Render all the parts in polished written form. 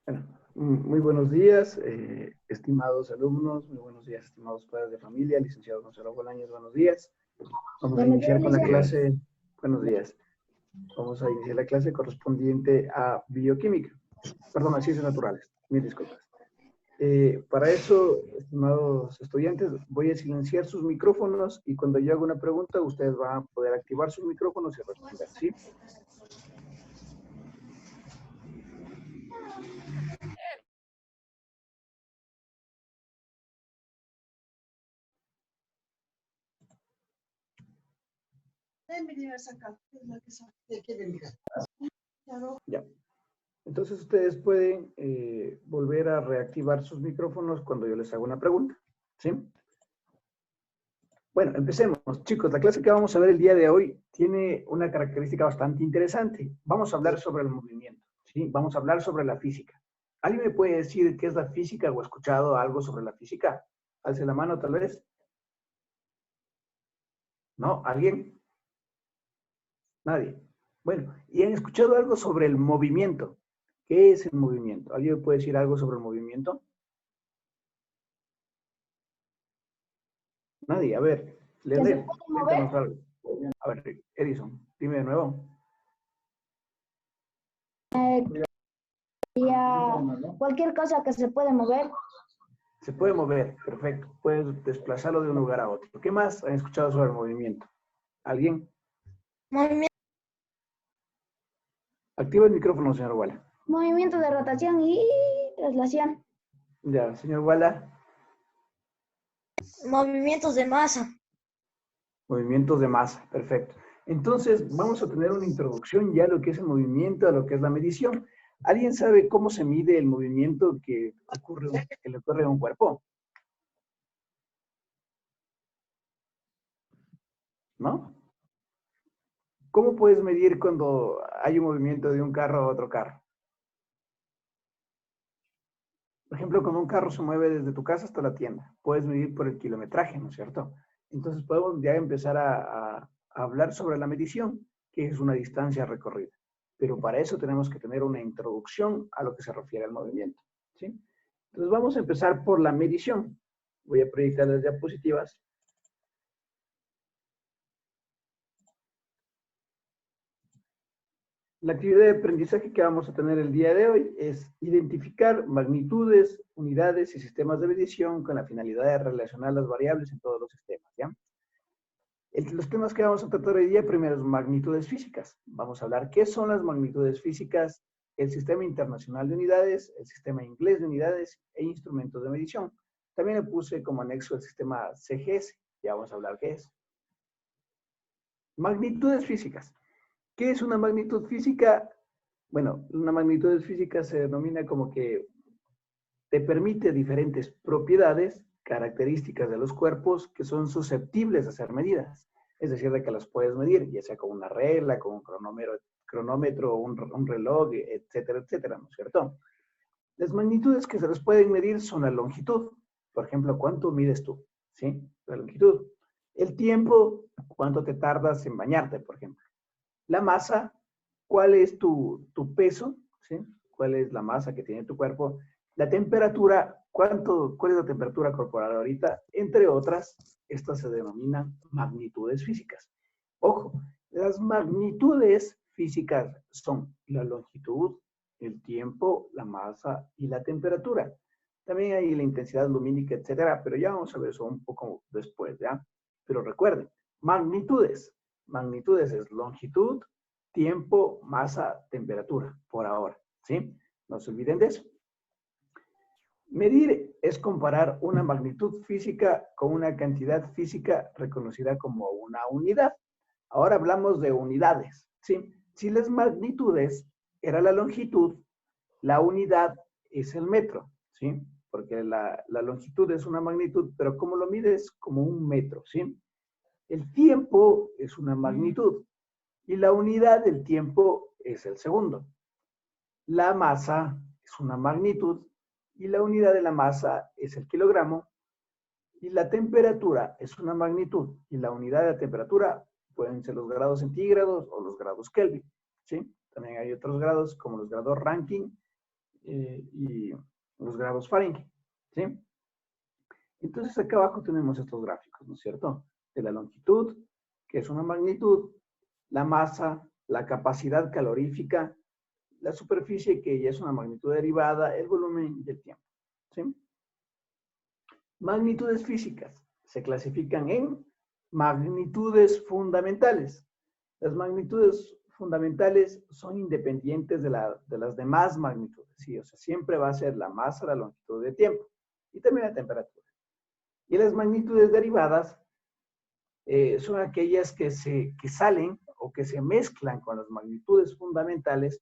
Bueno, muy buenos días, estimados alumnos, muy buenos días, estimados padres de familia, licenciado Gonzalo Bolaños, buenos días. Vamos a Buenos días, iniciar con la licenciado. clase, buenos días, vamos a iniciar la clase correspondiente a bioquímica, perdón, a ciencias naturales, mil disculpas. Para eso, estimados estudiantes, voy a silenciar sus micrófonos y cuando yo haga una pregunta, ustedes van a poder activar sus micrófonos y responder, ¿sí? Ya. Entonces ustedes pueden volver a reactivar sus micrófonos cuando yo les haga una pregunta, ¿sí? Bueno, empecemos. Chicos, la clase que vamos a ver el día de hoy tiene una característica bastante interesante. Vamos a hablar sobre el movimiento, ¿sí? Vamos a hablar sobre la física. ¿Alguien me puede decir qué es la física o ha escuchado algo sobre la física? Alce la mano, tal vez. ¿No? ¿Alguien? Nadie. Bueno, ¿y han escuchado algo sobre el movimiento? ¿Qué es el movimiento? ¿Alguien me puede decir algo sobre el movimiento? Nadie. A ver, ¿Que se Leonel, puede mover? cuéntanos algo. A ver, Edison, dime de nuevo. Cualquier cosa que se puede mover. Se puede mover, perfecto. Puedes desplazarlo de un lugar a otro. ¿Qué más han escuchado sobre el movimiento? ¿Alguien? Activa el micrófono, señor Walla. Movimiento de rotación y traslación. Ya, señor Walla. Movimientos de masa. Movimientos de masa, perfecto. Entonces, vamos a tener una introducción ya a lo que es el movimiento, a lo que es la medición. ¿Alguien sabe cómo se mide el movimiento que le ocurre a un cuerpo? ¿No? ¿Cómo puedes medir cuando hay un movimiento de un carro a otro carro? Por ejemplo, cuando un carro se mueve desde tu casa hasta la tienda, puedes medir por el kilometraje, ¿no es cierto? Entonces podemos ya empezar a hablar sobre la medición, que es una distancia recorrida. Pero para eso tenemos que tener una introducción a lo que se refiere al movimiento, ¿sí? Entonces vamos a empezar por la medición. Voy a proyectar las diapositivas. La actividad de aprendizaje que vamos a tener el día de hoy es identificar magnitudes, unidades y sistemas de medición con la finalidad de relacionar las variables en todos los sistemas, ¿ya? Entre los temas que vamos a tratar hoy día, primero es magnitudes físicas. Vamos a hablar qué son las magnitudes físicas, el sistema internacional de unidades, el sistema inglés de unidades e instrumentos de medición. También le puse como anexo el sistema CGS, ya vamos a hablar qué es. Magnitudes físicas. ¿Qué es una magnitud física? Bueno, una magnitud física se denomina como que te permite diferentes propiedades, características de los cuerpos que son susceptibles de ser medidas. Es decir, de que las puedes medir, ya sea con una regla, con un cronómetro, un reloj, etcétera, etcétera, ¿no es cierto? Las magnitudes que se les pueden medir son la longitud. Por ejemplo, ¿cuánto mides tú? ¿Sí? La longitud. El tiempo, ¿cuánto te tardas en bañarte, por ejemplo? La masa, ¿cuál es tu peso? ¿Sí? ¿Cuál es la masa que tiene tu cuerpo? La temperatura, ¿cuál es la temperatura corporal ahorita? Entre otras, estas se denominan magnitudes físicas. Ojo, las magnitudes físicas son la longitud, el tiempo, la masa y la temperatura. También hay la intensidad lumínica, etcétera, pero ya vamos a ver eso un poco después, ¿ya? Pero recuerden, magnitudes. Magnitudes es longitud, tiempo, masa, temperatura, por ahora, ¿sí? No se olviden de eso. Medir es comparar una magnitud física con una cantidad física reconocida como una unidad. Ahora hablamos de unidades, ¿sí? Si las magnitudes era la longitud, la unidad es el metro, ¿sí? Porque la longitud es una magnitud, pero ¿cómo lo mides? Como un metro, ¿sí? El tiempo es una magnitud y la unidad del tiempo es el segundo. La masa es una magnitud y la unidad de la masa es el kilogramo. Y la temperatura es una magnitud y la unidad de la temperatura pueden ser los grados centígrados o los grados Kelvin, ¿sí? También hay otros grados como los grados Rankine y los grados Fahrenheit, ¿sí? Entonces acá abajo tenemos estos gráficos, ¿no es cierto? De la longitud, que es una magnitud, la masa, la capacidad calorífica, la superficie, que ya es una magnitud derivada, el volumen y el tiempo, ¿sí? Magnitudes físicas se clasifican en magnitudes fundamentales. Las magnitudes fundamentales son independientes de las demás magnitudes, ¿sí? O sea, siempre va a ser la masa, la longitud de tiempo y también la temperatura. Y las magnitudes derivadas son aquellas que salen o que se mezclan con las magnitudes fundamentales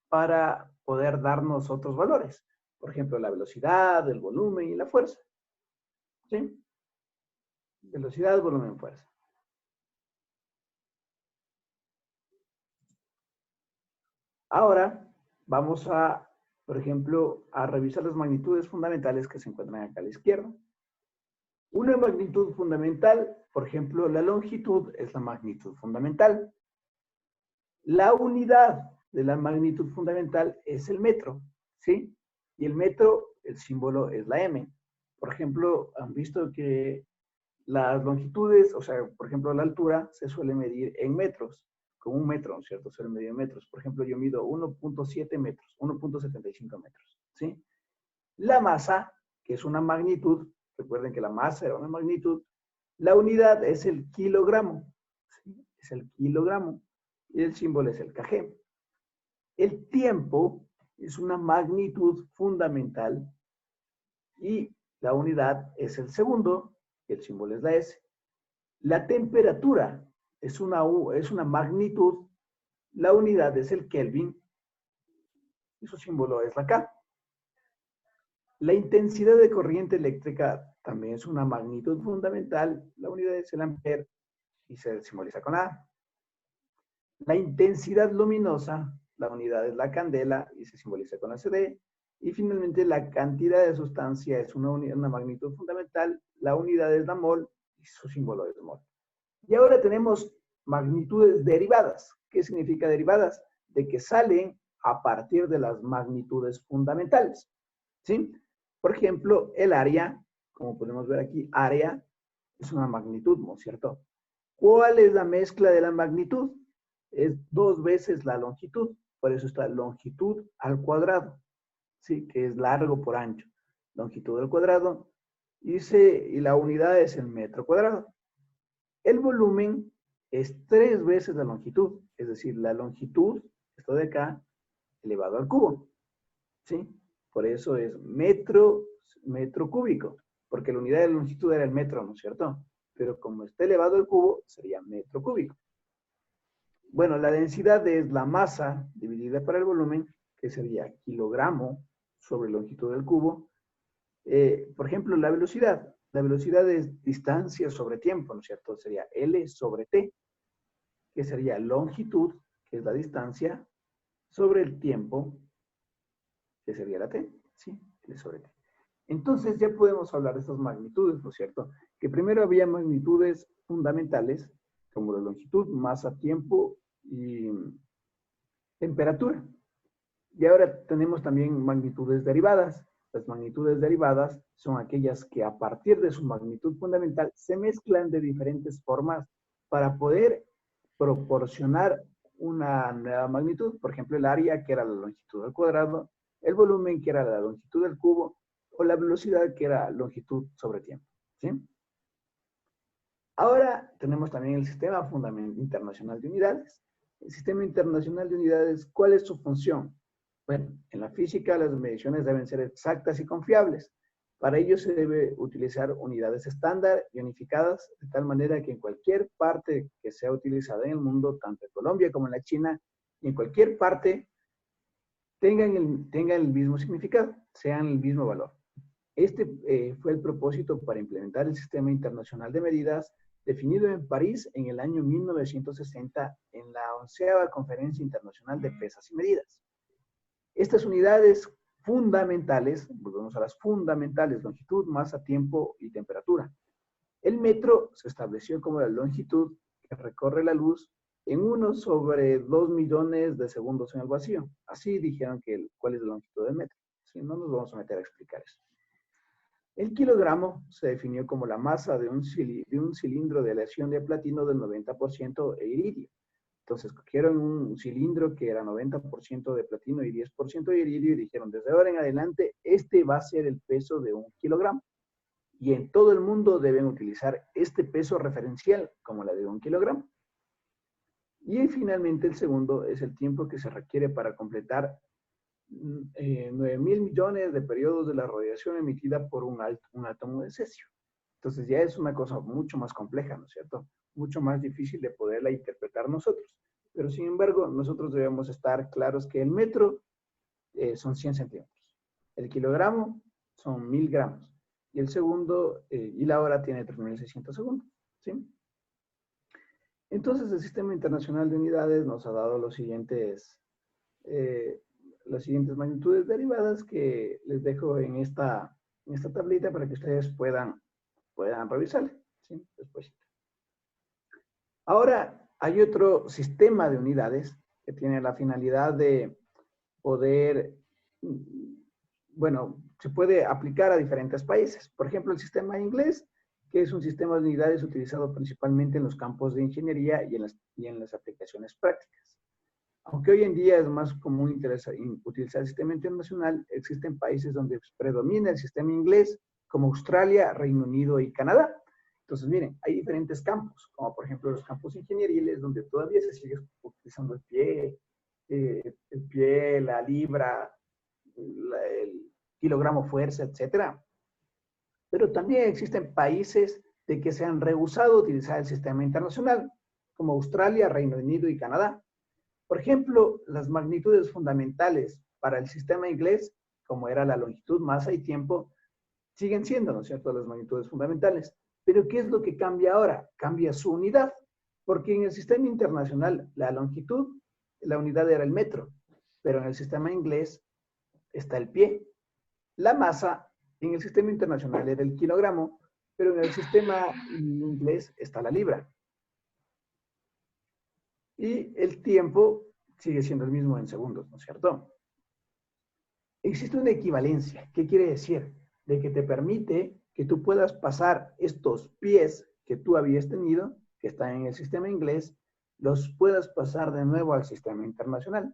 para poder darnos otros valores. Por ejemplo, la velocidad, el volumen y la fuerza. ¿Sí? Velocidad, volumen, fuerza. Ahora vamos a, por ejemplo, a revisar las magnitudes fundamentales que se encuentran acá a la izquierda. Una magnitud fundamental, por ejemplo, la longitud es la magnitud fundamental. La unidad de la magnitud fundamental es el metro, ¿sí? Y el metro, el símbolo es la M. Por ejemplo, han visto que las longitudes, o sea, por ejemplo, la altura se suele medir en metros, con un metro, ¿no es cierto? Se suele medir en metros. Por ejemplo, yo mido 1.7 metros, 1.75 metros, ¿sí? La masa, que es una magnitud, recuerden que la masa era una magnitud, la unidad es el kilogramo, ¿sí? Es el kilogramo, y el símbolo es el kg. El tiempo es una magnitud fundamental y la unidad es el segundo, y el símbolo es la S. La temperatura es una magnitud, la unidad es el Kelvin y su símbolo es la K. La intensidad de corriente eléctrica también es una magnitud fundamental, la unidad es el ampere y se simboliza con A. La intensidad luminosa, la unidad es la candela y se simboliza con la CD. Y finalmente la cantidad de sustancia es una magnitud fundamental, la unidad es la mol y su símbolo es mol. Y ahora tenemos magnitudes derivadas. ¿Qué significa derivadas? De que salen a partir de las magnitudes fundamentales, ¿sí? Por ejemplo, el área, como podemos ver aquí, área es una magnitud, ¿no es cierto? ¿Cuál es la mezcla de la magnitud? Es 2 veces la longitud, por eso está longitud al cuadrado, ¿sí? Que es largo por ancho. Longitud al cuadrado, y la unidad es el metro cuadrado. El volumen es 3 veces la longitud, es decir, la longitud, esto de acá, elevado al cubo, ¿sí? Por eso es metro cúbico, porque la unidad de longitud era el metro, ¿no es cierto? Pero como está elevado al cubo, sería metro cúbico. Bueno, la densidad es la masa dividida por el volumen, que sería kilogramo sobre longitud del cubo. Por ejemplo, la velocidad. La velocidad es distancia sobre tiempo, ¿no es cierto? Sería L sobre T, que sería longitud, que es la distancia, sobre el tiempo, que sería la T, ¿sí? L sobre T. Entonces ya podemos hablar de estas magnitudes, ¿no es cierto? Que primero había magnitudes fundamentales, como la longitud, masa, tiempo y temperatura. Y ahora tenemos también magnitudes derivadas. Las magnitudes derivadas son aquellas que a partir de su magnitud fundamental se mezclan de diferentes formas para poder proporcionar una nueva magnitud. Por ejemplo, el área, que era la longitud al cuadrado, el volumen, que era la longitud del cubo, o la velocidad, que era longitud sobre tiempo, ¿sí? Ahora tenemos también el Sistema Internacional de Unidades. El Sistema Internacional de Unidades, ¿cuál es su función? Bueno, en la física las mediciones deben ser exactas y confiables. Para ello se debe utilizar unidades estándar y unificadas, de tal manera que en cualquier parte que sea utilizada en el mundo, tanto en Colombia como en la China, y en cualquier parte, tengan el mismo significado, sean el mismo valor. Este fue el propósito para implementar el Sistema Internacional de Medidas definido en París en el año 1960 en la 11ª Conferencia Internacional de Pesas y Medidas. Estas unidades fundamentales, volvemos a las fundamentales, longitud, masa, tiempo y temperatura. El metro se estableció como la longitud que recorre la luz en 1 sobre 2 millones de segundos en el vacío. Así dijeron cuál es la longitud del metro. ¿sí? No nos vamos a meter a explicar eso. El kilogramo se definió como la masa de un cilindro de aleación de platino del 90% e iridio. Entonces, cogieron un cilindro que era 90% de platino y 10% de iridio y dijeron, desde ahora en adelante, este va a ser el peso de 1 kilogramo. Y en todo el mundo deben utilizar este peso referencial como la de 1 kilogramo. Y finalmente el segundo es el tiempo que se requiere para completar 9.000 millones de periodos de la radiación emitida por un átomo de cesio. Entonces ya es una cosa mucho más compleja, ¿no es cierto? Mucho más difícil de poderla interpretar nosotros. Pero sin embargo, nosotros debemos estar claros que el metro son 100 centímetros. El kilogramo son 1.000 gramos. Y el segundo, y la hora tiene 3.600 segundos, ¿sí? Entonces el Sistema Internacional de Unidades nos ha dado las siguientes magnitudes derivadas que les dejo en esta tablita para que ustedes puedan revisarla, ¿sí? Después. Ahora, hay otro sistema de unidades que tiene la finalidad de poder, bueno, se puede aplicar a diferentes países. Por ejemplo, el sistema inglés, que es un sistema de unidades utilizado principalmente en los campos de ingeniería y en las aplicaciones prácticas. Aunque hoy en día es más común utilizar el sistema internacional, existen países donde predomina el sistema inglés, como Australia, Reino Unido y Canadá. Entonces, miren, hay diferentes campos, como por ejemplo los campos ingenieriles, donde todavía se sigue utilizando el pie, la libra, el kilogramo fuerza, etcétera. Pero también existen países de que se han rehusado utilizar el sistema internacional, como Australia, Reino Unido y Canadá. Por ejemplo, las magnitudes fundamentales para el sistema inglés, como era la longitud, masa y tiempo, siguen siendo, ¿no es cierto?, las magnitudes fundamentales. Pero ¿qué es lo que cambia ahora? Cambia su unidad, porque en el sistema internacional la longitud, la unidad era el metro, pero en el sistema inglés está el pie. La masa en el sistema internacional era el kilogramo, pero en el sistema inglés está la libra. Y el tiempo sigue siendo el mismo en segundos, ¿no es cierto? Existe una equivalencia. ¿Qué quiere decir? De que te permite que tú puedas pasar estos pies que tú habías tenido, que están en el sistema inglés, los puedas pasar de nuevo al sistema internacional.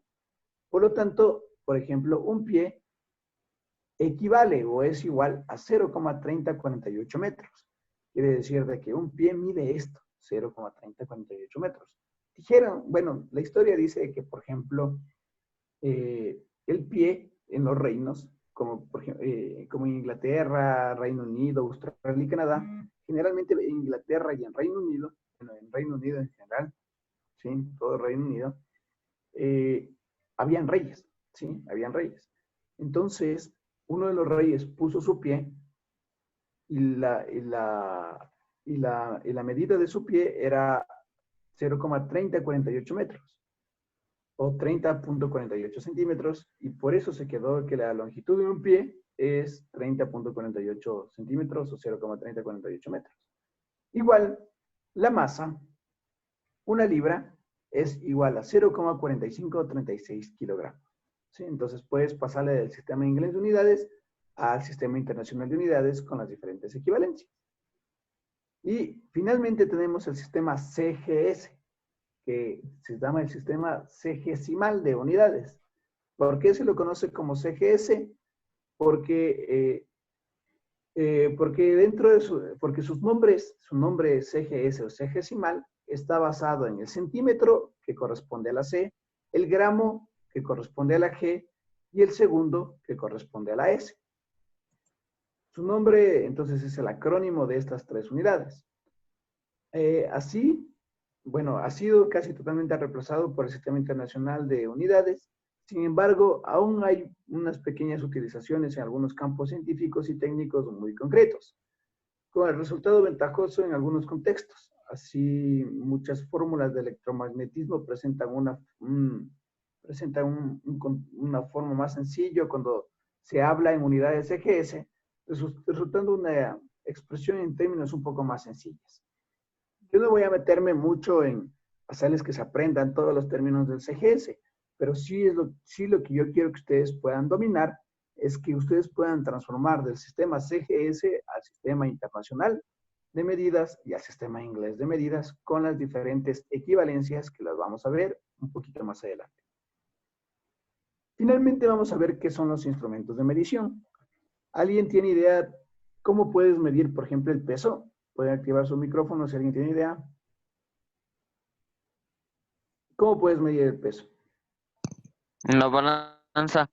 Por lo tanto, por ejemplo, un pie equivale o es igual a 0,3048 metros. Quiere decir de que un pie mide esto, 0,3048 metros. Dijeron, bueno, la historia dice que, por ejemplo, el pie en los reinos, como en Inglaterra, Reino Unido, Australia y Canadá, generalmente en Inglaterra y en Reino Unido, bueno, en Reino Unido en general, ¿sí? Todo el Reino Unido, habían reyes, ¿sí? Habían reyes. Entonces, uno de los reyes puso su pie y la medida de su pie era 0,3048 metros o 30,48 centímetros, y por eso se quedó que la longitud de un pie es 30,48 centímetros o 0,3048 metros. Igual, la masa, una libra, es igual a 0,4536 kilogramos. ¿Sí? Entonces puedes pasarle del sistema inglés de unidades al sistema internacional de unidades con las diferentes equivalencias. Y finalmente tenemos el sistema CGS, que se llama el sistema CGesimal de unidades. ¿Por qué se lo conoce como CGS? Porque sus nombres, su nombre CGS o CGesimal está basado en el centímetro, que corresponde a la C, el gramo, que corresponde a la G, y el segundo, que corresponde a la S. Su nombre, entonces, es el acrónimo de estas tres unidades. Así, bueno, ha sido casi totalmente reemplazado por el Sistema Internacional de Unidades. Sin embargo, aún hay unas pequeñas utilizaciones en algunos campos científicos y técnicos muy concretos, con el resultado ventajoso en algunos contextos. Así, muchas fórmulas de electromagnetismo presentan una forma más sencilla cuando se habla en unidades CGS, resultando una expresión en términos un poco más sencillas. Yo no voy a meterme mucho en hacerles que se aprendan todos los términos del CGS, pero sí lo que yo quiero que ustedes puedan dominar es que ustedes puedan transformar del sistema CGS al sistema internacional de medidas y al sistema inglés de medidas con las diferentes equivalencias que las vamos a ver un poquito más adelante. Finalmente vamos a ver qué son los instrumentos de medición. ¿Alguien tiene idea cómo puedes medir, por ejemplo, el peso? Pueden activar su micrófono si alguien tiene idea. ¿Cómo puedes medir el peso? En la balanza.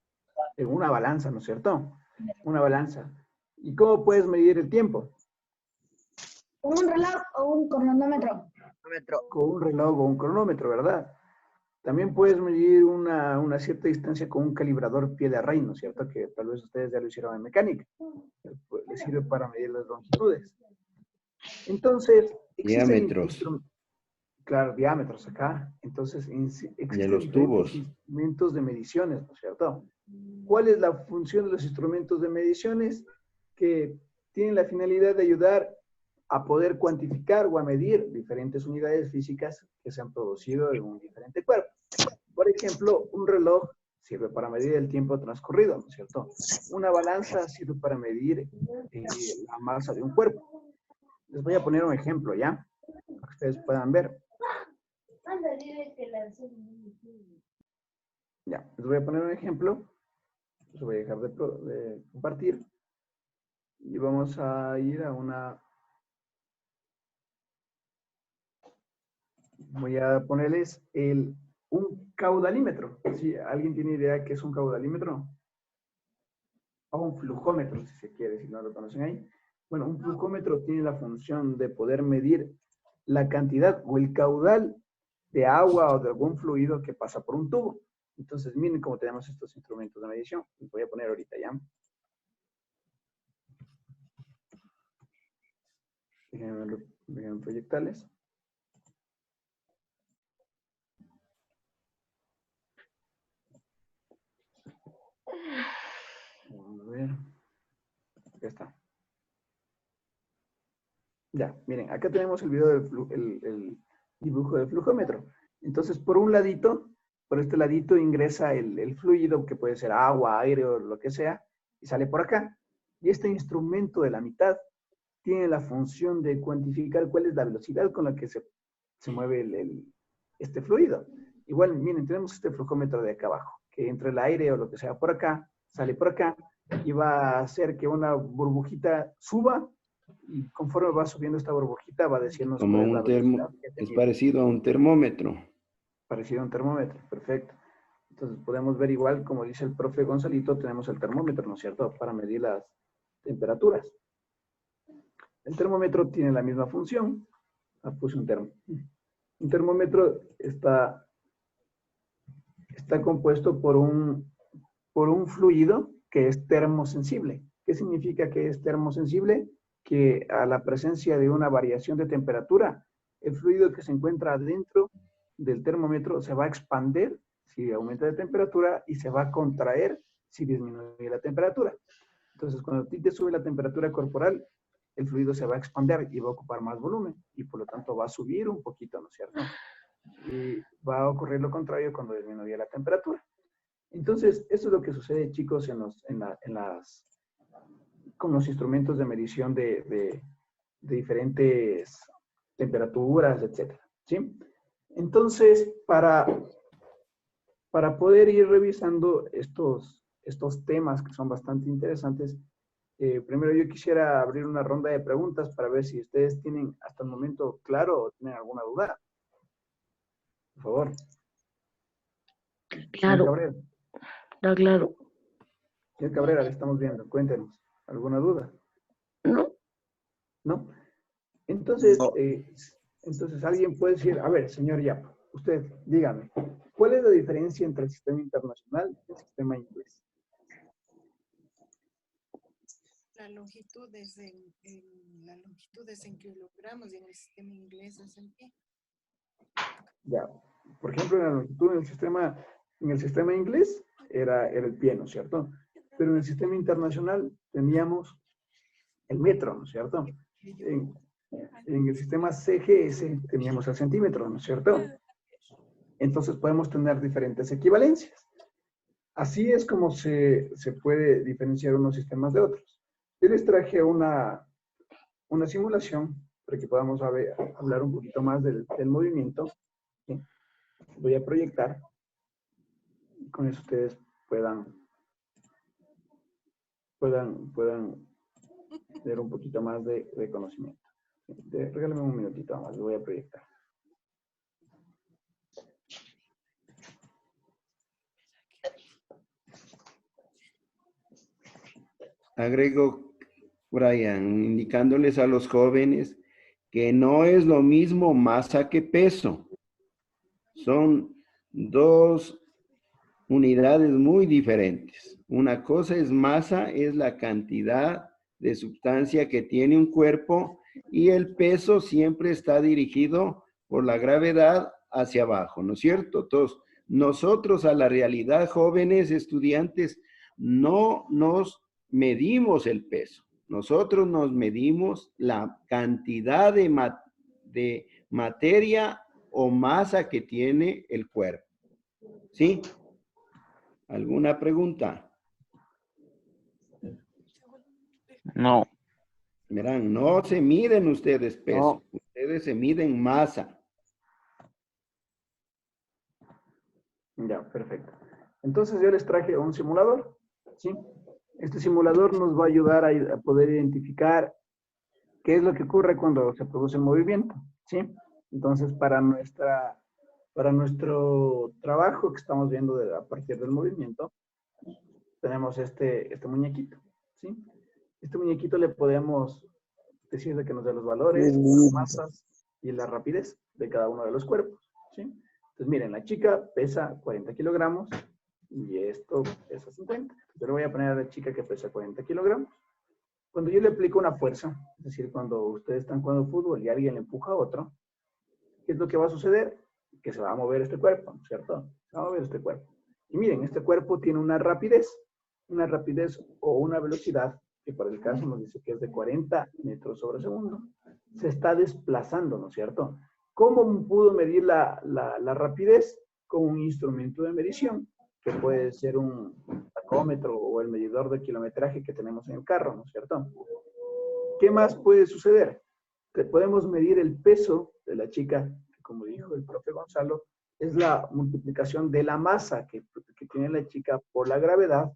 En una balanza, ¿no es cierto? Una balanza. ¿Y cómo puedes medir el tiempo? ¿Con un reloj o un cronómetro? Con un reloj o un cronómetro, ¿verdad? También puedes medir una cierta distancia con un calibrador pie de rey, ¿no es cierto? Que tal vez ustedes ya lo hicieron en mecánica. Les sirve para medir las longitudes. Entonces, Diámetros. Claro, diámetros acá. Entonces, existen los tubos. instrumentos de mediciones, ¿no es cierto? ¿Cuál es la función de los instrumentos de mediciones? Que tienen la finalidad de ayudar a poder cuantificar o a medir diferentes unidades físicas que se han producido en un diferente cuerpo. Por ejemplo, un reloj sirve para medir el tiempo transcurrido, ¿no es cierto? Una balanza sirve para medir la masa de un cuerpo. Les voy a poner un ejemplo, ¿ya? Para que ustedes puedan ver. Ya, les voy a poner un ejemplo. Les voy a dejar de compartir. Y vamos a ir a una... Voy a ponerles un caudalímetro. Si alguien tiene idea qué es un caudalímetro. O un flujómetro, si se quiere, si no lo conocen ahí. Bueno, un flujómetro tiene la función de poder medir la cantidad o el caudal de agua o de algún fluido que pasa por un tubo. Entonces, miren cómo tenemos estos instrumentos de medición. Los voy a poner ahorita ya. Déjenme proyectarles. Vamos a ver. Ya está. Ya, miren, acá tenemos el video del dibujo del flujómetro. Entonces, por un ladito, por este ladito ingresa el fluido, que puede ser agua, aire o lo que sea, y sale por acá. Y este instrumento de la mitad tiene la función de cuantificar cuál es la velocidad con la que se mueve este fluido. Igual, miren, tenemos este flujómetro de acá abajo, que entre el aire o lo que sea por acá, sale por acá, y va a hacer que una burbujita suba, y conforme va subiendo esta burbujita va diciendo Como cuál es la un velocidad termo, que es tiene. parecido a un termómetro. Parecido a un termómetro, perfecto. Entonces podemos ver igual, como dice el profe Gonzalito, tenemos el termómetro, ¿no es cierto?, para medir las temperaturas. El termómetro tiene la misma función. Puse un termo. Un termómetro está compuesto por un fluido que es termosensible. ¿Qué significa que es termosensible? Que a la presencia de una variación de temperatura, el fluido que se encuentra adentro del termómetro se va a expandir si aumenta de temperatura y se va a contraer si disminuye la temperatura. Entonces, cuando a ti te sube la temperatura corporal, el fluido se va a expandir y va a ocupar más volumen y por lo tanto va a subir un poquito, ¿no es cierto? Y va a ocurrir lo contrario cuando disminuye la temperatura. Entonces, eso es lo que sucede, chicos, con los instrumentos de medición de diferentes temperaturas, etcétera, ¿sí? Entonces, para poder ir revisando estos temas que son bastante interesantes, primero yo quisiera abrir una ronda de preguntas para ver si ustedes tienen hasta el momento claro o tienen alguna duda. Por favor. Claro. Señor Cabrera. Está claro. Señor Cabrera, le estamos viendo. Cuéntenos. ¿Alguna duda? ¿No? ¿No? Entonces, No. entonces alguien puede decir, a ver, señor Yap, usted dígame, ¿cuál es la diferencia entre el sistema internacional y el sistema inglés? La longitud es en kilogramos y en el sistema inglés es en pie. Ya, por ejemplo, en la longitud en el sistema inglés era el pie, ¿no es cierto? Pero en el sistema internacional teníamos el metro, ¿no es cierto? En el sistema CGS teníamos el centímetro, ¿no es cierto? Entonces podemos tener diferentes equivalencias. Así es como se puede diferenciar unos sistemas de otros. Yo les traje una simulación para que podamos hablar un poquito más del movimiento. ¿Sí? Voy a proyectar. Con eso ustedes puedan tener un poquito más de conocimiento. Regálame un minutito más, lo voy a proyectar. Agrego, Brian, indicándoles a los jóvenes que no es lo mismo masa que peso. Son dos unidades muy diferentes. Una cosa es masa, es la cantidad de sustancia que tiene un cuerpo, y el peso siempre está dirigido por la gravedad hacia abajo, ¿no es cierto? Entonces, nosotros a la realidad, jóvenes estudiantes, no nos medimos el peso. Nosotros nos medimos la cantidad de materia o masa que tiene el cuerpo. ¿Sí? ¿Alguna pregunta? No. Verán, no se miden ustedes peso, No. ustedes se miden masa. Ya, perfecto. Entonces yo les traje un simulador, ¿sí? Este simulador nos va a ayudar a poder identificar qué es lo que ocurre cuando se produce movimiento, ¿sí? Entonces, para nuestro trabajo que estamos viendo a partir del movimiento, tenemos este muñequito, ¿sí? Este muñequito le podemos decir de que nos dé los valores, las masas y la rapidez de cada uno de los cuerpos, ¿sí? Entonces, miren, la chica pesa 40 kilogramos y esto pesa 50. Yo le voy a poner a la chica que pesa 40 kilogramos. Cuando yo le aplico una fuerza, es decir, cuando ustedes están jugando fútbol y alguien le empuja a otro, ¿qué es lo que va a suceder? Que se va a mover este cuerpo, ¿cierto? Se va a mover este cuerpo. Y miren, este cuerpo tiene una rapidez o una velocidad, que para el caso nos dice que es de 40 metros sobre segundo. Se está desplazando, ¿no es cierto? ¿Cómo pudo medir la rapidez? Con un instrumento de medición, que puede ser un tacómetro o el medidor de kilometraje que tenemos en el carro, ¿no es cierto? ¿Qué más puede suceder? Que podemos medir el peso de la chica, que como dijo el profe Gonzalo, es la multiplicación de la masa que tiene la chica por la gravedad.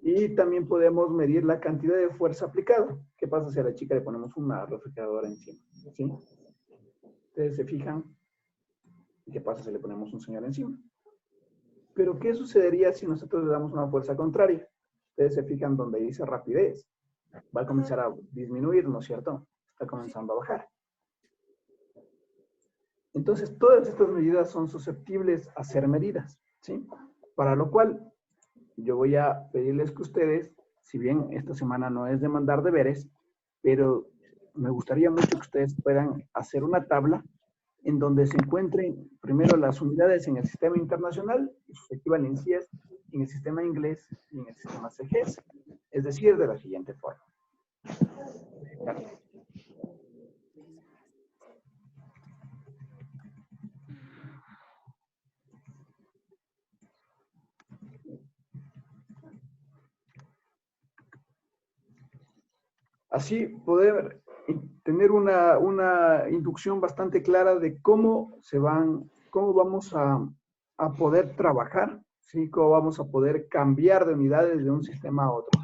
Y también podemos medir la cantidad de fuerza aplicada. ¿Qué pasa si a la chica le ponemos una refrigeradora encima? ¿Sí? Ustedes se fijan. ¿Qué pasa si le ponemos un señal encima? Pero ¿qué sucedería si nosotros le damos una fuerza contraria? Ustedes se fijan donde dice rapidez. Va a comenzar a disminuir, ¿no es cierto? Está comenzando a bajar. Entonces, todas estas medidas son susceptibles a ser medidas, ¿sí? Para lo cual, yo voy a pedirles que ustedes, si bien esta semana no es de mandar deberes, pero me gustaría mucho que ustedes puedan hacer una tabla en donde se encuentren primero las unidades en el sistema internacional y sus equivalencias en el sistema inglés y en el sistema CGS. Es decir, de la siguiente forma. Así poder tener una inducción bastante clara de cómo vamos a poder trabajar, ¿sí? Cómo vamos a poder cambiar de unidades de un sistema a otro.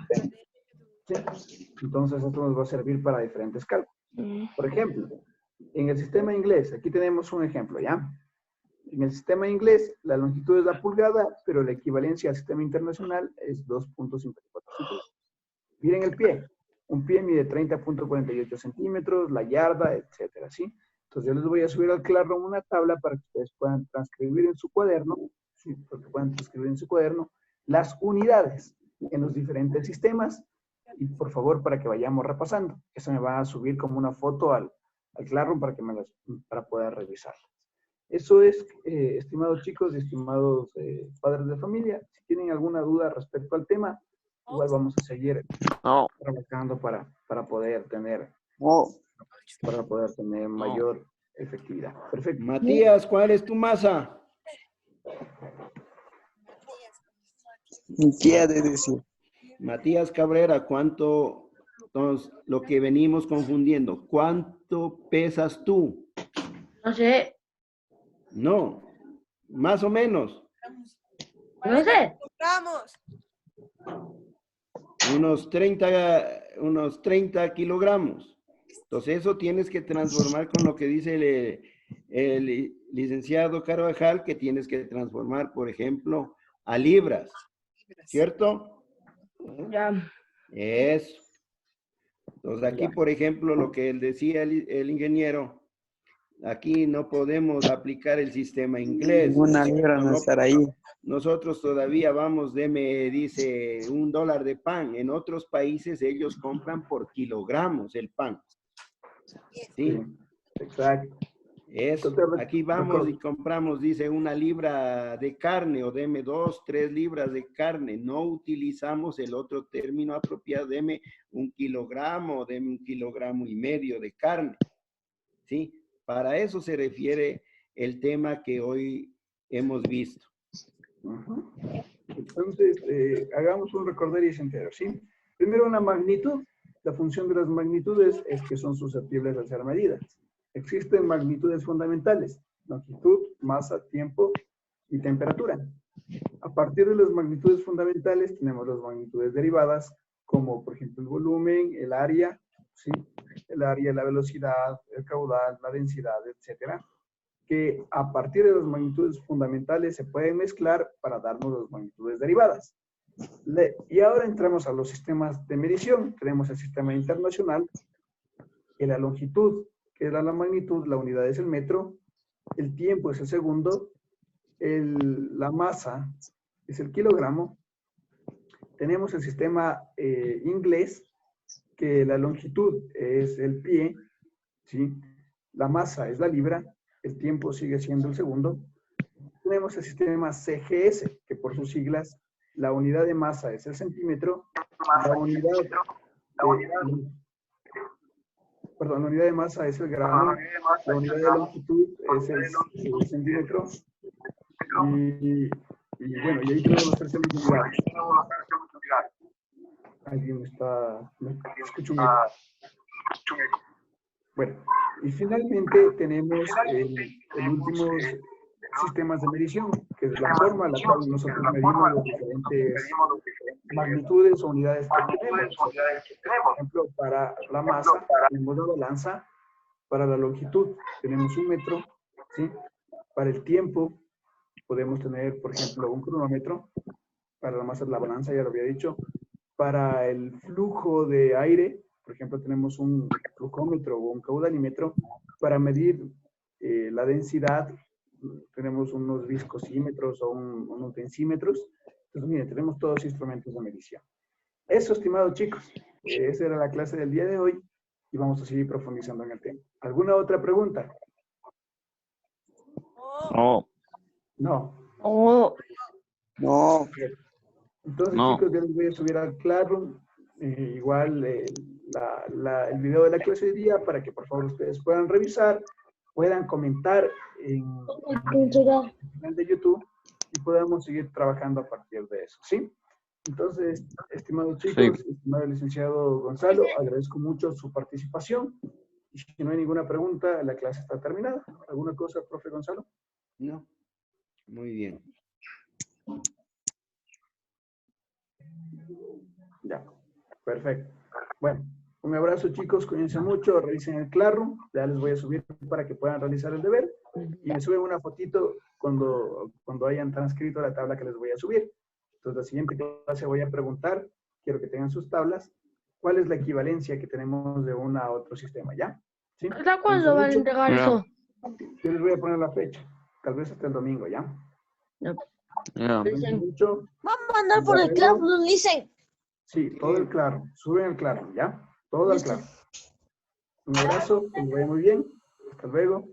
¿Sí? Entonces, esto nos va a servir para diferentes cálculos. Por ejemplo, en el sistema inglés, aquí tenemos un ejemplo, ¿ya? En el sistema inglés, la longitud es la pulgada, pero la equivalencia al sistema internacional es 2.54 centímetros. Miren el pie. Un pie mide 30.48 centímetros, la yarda, etcétera, ¿sí? Entonces, yo les voy a subir al Classroom una tabla para que ustedes puedan transcribir en su cuaderno, ¿sí? Porque puedan transcribir en su cuaderno las unidades en los diferentes sistemas. Y por favor, para que vayamos repasando. Eso me va a subir como una foto al Classroom para poder revisarlas. Eso es, estimados chicos y estimados padres de familia. Si tienen alguna duda respecto al tema, igual vamos a seguir trabajando para poder tener mayor efectividad. Perfecto. Matías, ¿cuál es tu masa? Quiere decir. Matías Cabrera, ¿cuánto? Entonces, lo que venimos confundiendo, ¿cuánto pesas tú? No sé. No, más o menos, No sé. Vamos. unos 30 kilogramos. Entonces, eso tienes que transformar con lo que dice el licenciado Carvajal, que tienes que transformar, por ejemplo, a libras, ¿cierto? Ya. Eso. Entonces, aquí, por ejemplo, lo que él decía el ingeniero, aquí no podemos aplicar el sistema inglés. Una libra no estará ahí. Nosotros todavía vamos, dice, $1 de pan. En otros países ellos compran por kilogramos el pan. ¿Sí? Exacto. Eso. Entonces, Aquí vamos y compramos, dice, 1 libra de carne o deme 2, 3 libras de carne. No utilizamos el otro término apropiado, deme 1 kilogramo o deme 1,5 kilogramos de carne. ¿Sí? Para eso se refiere el tema que hoy hemos visto. Ujú. Entonces, hagamos un recorderis entero, ¿sí? Primero, una magnitud. La función de las magnitudes es que son susceptibles de ser medidas. Existen magnitudes fundamentales: longitud, masa, tiempo y temperatura. A partir de las magnitudes fundamentales tenemos las magnitudes derivadas, como por ejemplo el volumen, el área, ¿sí? El área, la velocidad, el caudal, la densidad, etcétera, que a partir de las magnitudes fundamentales se pueden mezclar para darnos las magnitudes derivadas. Y ahora entramos a los sistemas de medición. Tenemos el sistema internacional, que la longitud, que es la magnitud, la unidad es el metro, el tiempo es el segundo, la masa es el kilogramo. Tenemos el sistema inglés, que la longitud es el pie, ¿sí? La masa es la libra, el tiempo sigue siendo el segundo. Tenemos el sistema CGS, que por sus siglas, la unidad de masa es el centímetro, la unidad de masa es el gramo, la unidad de longitud es el centímetro, y bueno, y ahí tenemos los terceros unidades. Alguien me escucho un eco. Bueno, y finalmente tenemos el último sistemas de medición, que es la forma en la cual nosotros medimos las diferentes magnitudes o unidades que tenemos. Por ejemplo, para la masa tenemos la balanza, para la longitud tenemos un metro, ¿sí? Para el tiempo podemos tener, por ejemplo, un cronómetro. Para la masa, la balanza, ya lo había dicho. Para el flujo de aire, por ejemplo, tenemos un flujómetro o un caudalímetro. Para medir la densidad, tenemos unos viscosímetros o unos densímetros. Entonces, miren, tenemos todos instrumentos de medición. Eso, estimados chicos, esa era la clase del día de hoy y vamos a seguir profundizando en el tema. ¿Alguna otra pregunta? No. No. Oh, No. Entonces, No. chicos, yo les voy a subir al Classroom igual el video de la clase de día para que por favor ustedes puedan revisar, puedan comentar en el canal de YouTube y podamos seguir trabajando a partir de eso, ¿sí? Entonces, estimados chicos, Sí. estimado licenciado Gonzalo, agradezco mucho su participación y si no hay ninguna pregunta, la clase está terminada. ¿Alguna cosa, profe Gonzalo? No. Muy bien. Ya, perfecto. Bueno, un abrazo chicos, cuídense mucho, revisen el Classroom, ya les voy a subir para que puedan realizar el deber y me suben una fotito cuando hayan transcrito la tabla que les voy a subir. Entonces, la siguiente clase voy a preguntar, quiero que tengan sus tablas, ¿cuál es la equivalencia que tenemos de una a otro sistema? ¿Ya? ¿Sí? ¿hasta cuándo van a entregar Ya. eso? Yo les voy a poner la fecha, tal vez hasta el domingo, ¿ya? Ya. Ya. Cuídense mucho. Vamos a mandar por el Hasta luego. Classroom, dicen. Sí, todo el Classroom, suben el Classroom, ¿ya? Todo el Listo. Classroom. Un abrazo, que les vaya muy bien. Hasta luego.